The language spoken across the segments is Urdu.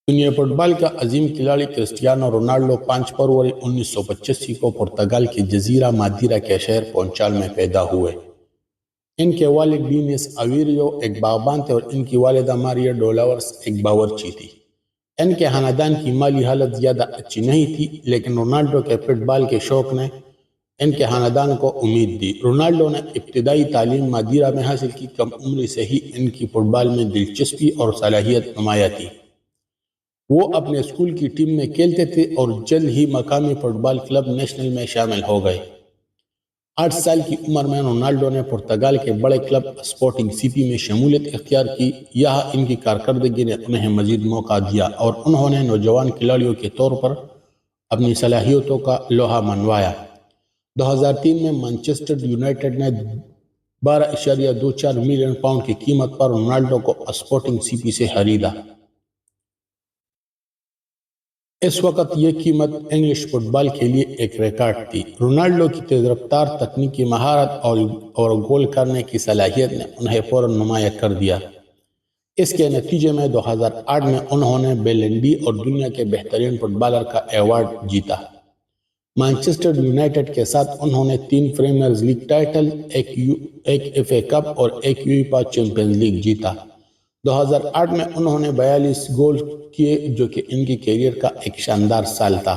دنیا فٹ بال کا عظیم کھلاڑی کرسٹیانو رونالڈو 5 فروری 1985 کو پرتگال کے جزیرہ مادیرا کے شہر پونچال میں پیدا ہوئے۔ ان کے والد ڈینیس اویریو ایک باغبان تھے اور ان کی والدہ ماریا ڈولاورس ایک باورچی تھی۔ ان کے خاندان کی مالی حالت زیادہ اچھی نہیں تھی، لیکن رونالڈو کے فٹ بال کے شوق نے ان کے خاندان کو امید دی۔ رونالڈو نے ابتدائی تعلیم مادیرا میں حاصل کی۔ کم عمری سے ہی ان کی فٹ بال میں دلچسپی اور صلاحیت نمایاں تھی۔ وہ اپنے اسکول کی ٹیم میں کھیلتے تھے اور جلد ہی مقامی فٹ بال کلب نیشنل میں شامل ہو گئے۔ 8 سال کی عمر میں رونالڈو نے پرتگال کے بڑے کلب اسپورٹنگ سی پی میں شمولیت اختیار کی۔ یہاں ان کی کارکردگی نے انہیں مزید موقع دیا اور انہوں نے نوجوان کھلاڑیوں کے طور پر اپنی صلاحیتوں کا لوہا منوایا۔ 2003 میں مانچسٹر یونائیٹڈ نے 12.24 ملین پاؤنڈ کی قیمت پر رونالڈو کو اسپورٹنگ سی پی سے خریدا۔ اس وقت یہ قیمت انگلش فٹ بال کے لیے ایک ریکارڈ تھی۔ رونالڈو کی تیز رفتار، تکنیکی مہارت اور گول کرنے کی صلاحیت نے انہیں فوراً نمایاں کر دیا۔ اس کے نتیجے میں 2008 میں انہوں نے بیلن ڈی اور دنیا کے بہترین فٹ بالر کا ایوارڈ جیتا۔ مانچسٹر یونائیٹڈ کے ساتھ انہوں نے 3 پریمیئر لیگ ٹائٹل، ایک ایف اے کپ اور ایک یویفا چیمپئنز لیگ جیتا۔ 2008 میں انہوں نے 42 گول کیے، جو کہ ان کی کیریئر کا ایک شاندار سال تھا۔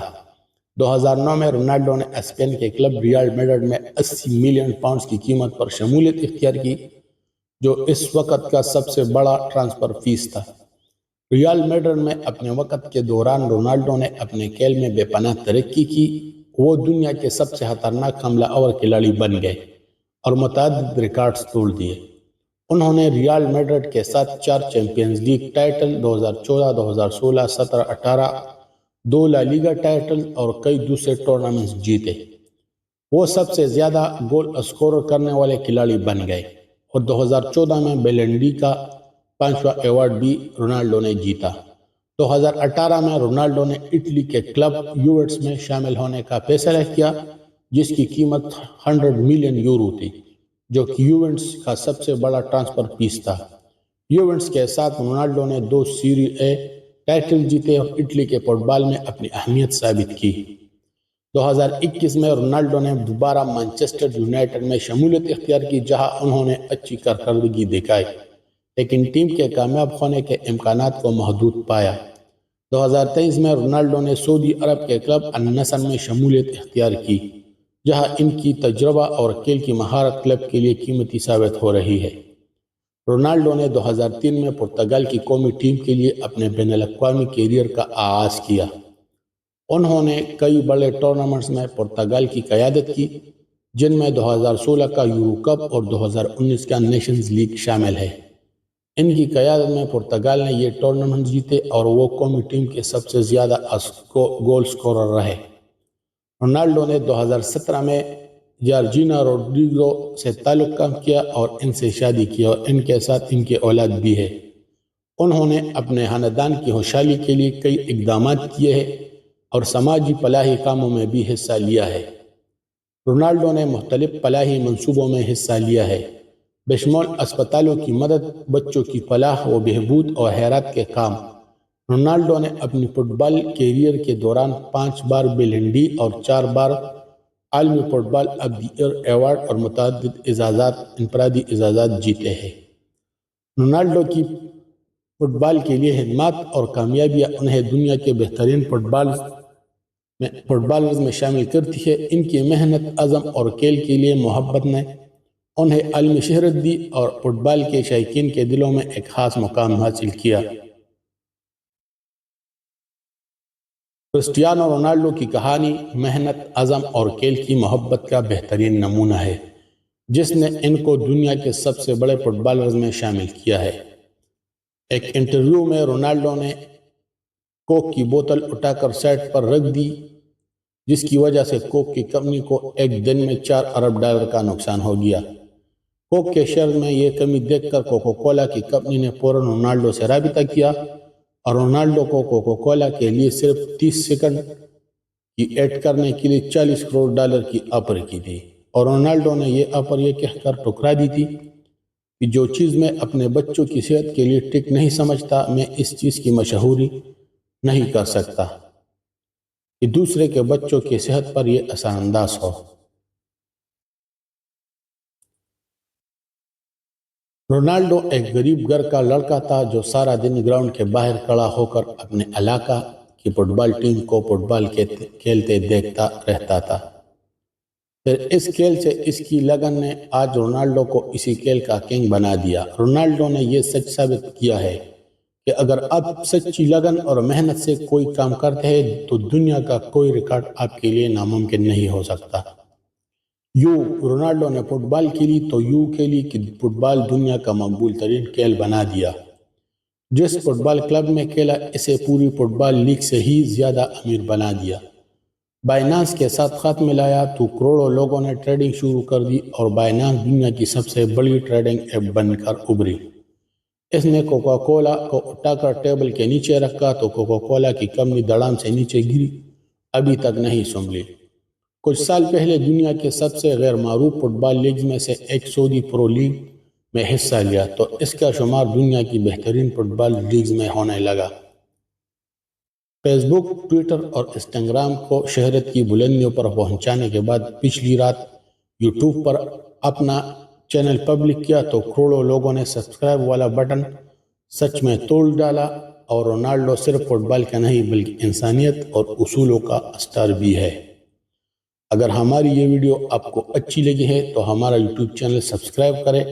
2009 میں رونالڈو نے اسپین کے کلب ریال میڈرڈ میں 80 ملین پاؤنڈز کی قیمت پر شمولیت اختیار کی، جو اس وقت کا سب سے بڑا ٹرانسفر فیس تھا۔ ریال میڈرڈ میں اپنے وقت کے دوران رونالڈو نے اپنے کھیل میں بے پناہ ترقی کی۔ وہ دنیا کے سب سے خطرناک حملہ آور کھلاڑی بن گئے اور متعدد ریکارڈز توڑ دیے۔ انہوں نے ریال میڈرڈ کے ساتھ 4 چیمپئنز لیگ ٹائٹل 2014، 2016، 17، 18، 2 لا لیگا ٹائٹل اور کئی دوسرے ٹورنامنٹس جیتے۔ وہ سب سے زیادہ گول اسکورر کرنے والے کھلاڑی بن گئے اور 2014 میں بیلن ڈی کا 5واں ایوارڈ بھی رونالڈو نے جیتا۔ 2018 میں رونالڈو نے اٹلی کے کلب یوونٹس میں شامل ہونے کا فیصلہ کیا، جس کی قیمت 100 ملین یورو تھی، جو کہ یوونٹس کا سب سے بڑا ٹرانسفر فیس تھا۔ یوونٹس کے ساتھ رونالڈو نے 2 سیری اے ٹائٹل جیتے اور اٹلی کے فٹ بال میں اپنی اہمیت ثابت کی۔ 2021 میں رونالڈو نے دوبارہ مانچسٹر یونائیٹڈ میں شمولیت اختیار کی، جہاں انہوں نے اچھی کارکردگی دکھائی، لیکن ٹیم کے کامیاب ہونے کے امکانات کو محدود پایا۔ 2023 میں رونالڈو نے سعودی عرب کے کلب النصر میں شمولیت اختیار کی، جہاں ان کی تجربہ اور کھیل کی مہارت کلب کے لیے قیمتی ثابت ہو رہی ہے۔ رونالڈو نے 2003 میں پرتگال کی قومی ٹیم کے لیے اپنے بین الاقوامی کیریئر کا آغاز کیا۔ انہوں نے کئی بڑے ٹورنامنٹس میں پرتگال کی قیادت کی، جن میں 2016 کا یورو کپ اور 2019 کا نیشنز لیگ شامل ہے۔ ان کی قیادت میں پرتگال نے یہ ٹورنامنٹ جیتے اور وہ قومی ٹیم کے سب سے زیادہ گول سکورر رہے۔ رونالڈو نے 2017 میں جارجینا روڈریگو سے تعلق قائم کیا اور ان سے شادی کی اور ان کے ساتھ ان کی اولاد بھی ہے۔ انہوں نے اپنے خاندان کی خوشحالی کے لیے کئی اقدامات کیے ہیں اور سماجی فلاحی کاموں میں بھی حصہ لیا ہے۔ رونالڈو نے مختلف فلاحی منصوبوں میں حصہ لیا ہے، بشمول اسپتالوں کی مدد، بچوں کی فلاح و بہبود اور خیرات کے کام۔ رونالڈو نے اپنی فٹ بال کیریئر کے دوران 5 بار بیلن ڈی اور 4 بار عالمی football of the year award اور متعدد انفرادی اعزازات جیتے ہیں۔ رونالڈو کی فٹ بال کے لیے خدمات اور کامیابیاں انہیں دنیا کے بہترین فٹ بالرز میں شامل کرتی ہے۔ ان کی محنت، عزم اور کھیل کے لیے محبت نے انہیں عالمی شہرت دی اور فٹ بال کے شائقین کے دلوں میں ایک خاص مقام حاصل کیا۔ کرسٹیانو رونالڈو کی کہانی محنت، عزم اور کھیل کی محبت کا بہترین نمونہ ہے، جس نے ان کو دنیا کے سب سے بڑے فٹ بالرز میں شامل کیا ہے۔ ایک انٹرویو میں رونالڈو نے کوک کی بوتل اٹھا کر سائٹ پر رکھ دی، جس کی وجہ سے کوک کی کمپنی کو ایک دن میں $4 ارب کا نقصان ہو گیا۔ کوک کے شیئر میں یہ کمی دیکھ کر کوکا کولا کی کمپنی نے فوراً رونالڈو سے رابطہ کیا اور رونالڈو کو کوکا کولا کے لیے صرف 30 سیکنڈ کی ایڈ کرنے کے لیے $40 کروڑ کی آفر کی تھی، اور رونالڈو نے یہ آفر یہ کہہ کر ٹھکرا دی تھی کہ جو چیز میں اپنے بچوں کی صحت کے لیے ٹھیک نہیں سمجھتا، میں اس چیز کی مشہوری نہیں کر سکتا کہ دوسرے کے بچوں کی صحت پر یہ اثر انداز ہو۔ رونالڈو ایک غریب گھر کا لڑکا تھا جو سارا دن گراؤنڈ کے باہر کھڑا ہو کر اپنے علاقہ کی فٹ بال ٹیم کو فٹ بال کھیلتے دیکھتا رہتا تھا۔ پھر اس کھیل سے اس کی لگن نے آج رونالڈو کو اسی کھیل کا کنگ بنا دیا۔ رونالڈو نے یہ سچ ثابت کیا ہے کہ اگر آپ سچی لگن اور محنت سے کوئی کام کرتے ہیں تو دنیا کا کوئی ریکارڈ آپ کے لیے ناممکن نہیں ہو سکتا۔ رونالڈو نے فٹ بال کھیلی تو کھیلی کہ فٹ بال دنیا کا مقبول ترین کھیل بنا دیا۔ جس فٹ بال کلب میں کھیلا اسے پوری فٹ بال لیگ سے ہی زیادہ امیر بنا دیا۔ بائنانس کے ساتھ خط ملایا تو کروڑوں لوگوں نے ٹریڈنگ شروع کر دی اور بائنانس دنیا کی سب سے بڑی ٹریڈنگ ایپ بن کر ابھری۔ اس نے کوکا کولا کو اٹھا کر ٹیبل کے نیچے رکھا تو کوکا کولا کی کمپنی دھڑام سے نیچے گری، ابھی تک نہیں سنبھلی۔ کچھ سال پہلے دنیا کے سب سے غیر معروف فٹ بال لیگز میں سے ایک سعودی پرو لیگ میں حصہ لیا تو اس کا شمار دنیا کی بہترین فٹ بال لیگز میں ہونے لگا۔ فیس بک، ٹویٹر اور انسٹاگرام کو شہرت کی بلندیوں پر پہنچانے کے بعد پچھلی رات یوٹیوب پر اپنا چینل پبلک کیا تو کروڑوں لوگوں نے سبسکرائب والا بٹن سچ میں توڑ ڈالا۔ اور رونالڈو صرف فٹ بال کا نہیں بلکہ انسانیت اور اصولوں کا اسٹار بھی ہے۔ اگر ہماری یہ ویڈیو آپ کو اچھی لگی ہے تو ہمارا یوٹیوب چینل سبسکرائب کریں،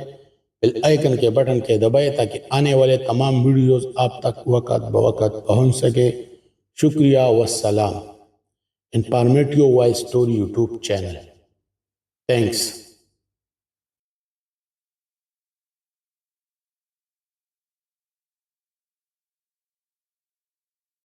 بیل آئیکن کے بٹن کے دبائیں تاکہ آنے والے تمام ویڈیوز آپ تک وقت بوقت پہنچ سکے۔ شکریہ والسلام۔ Informative voice story YouTube channel. Thanks.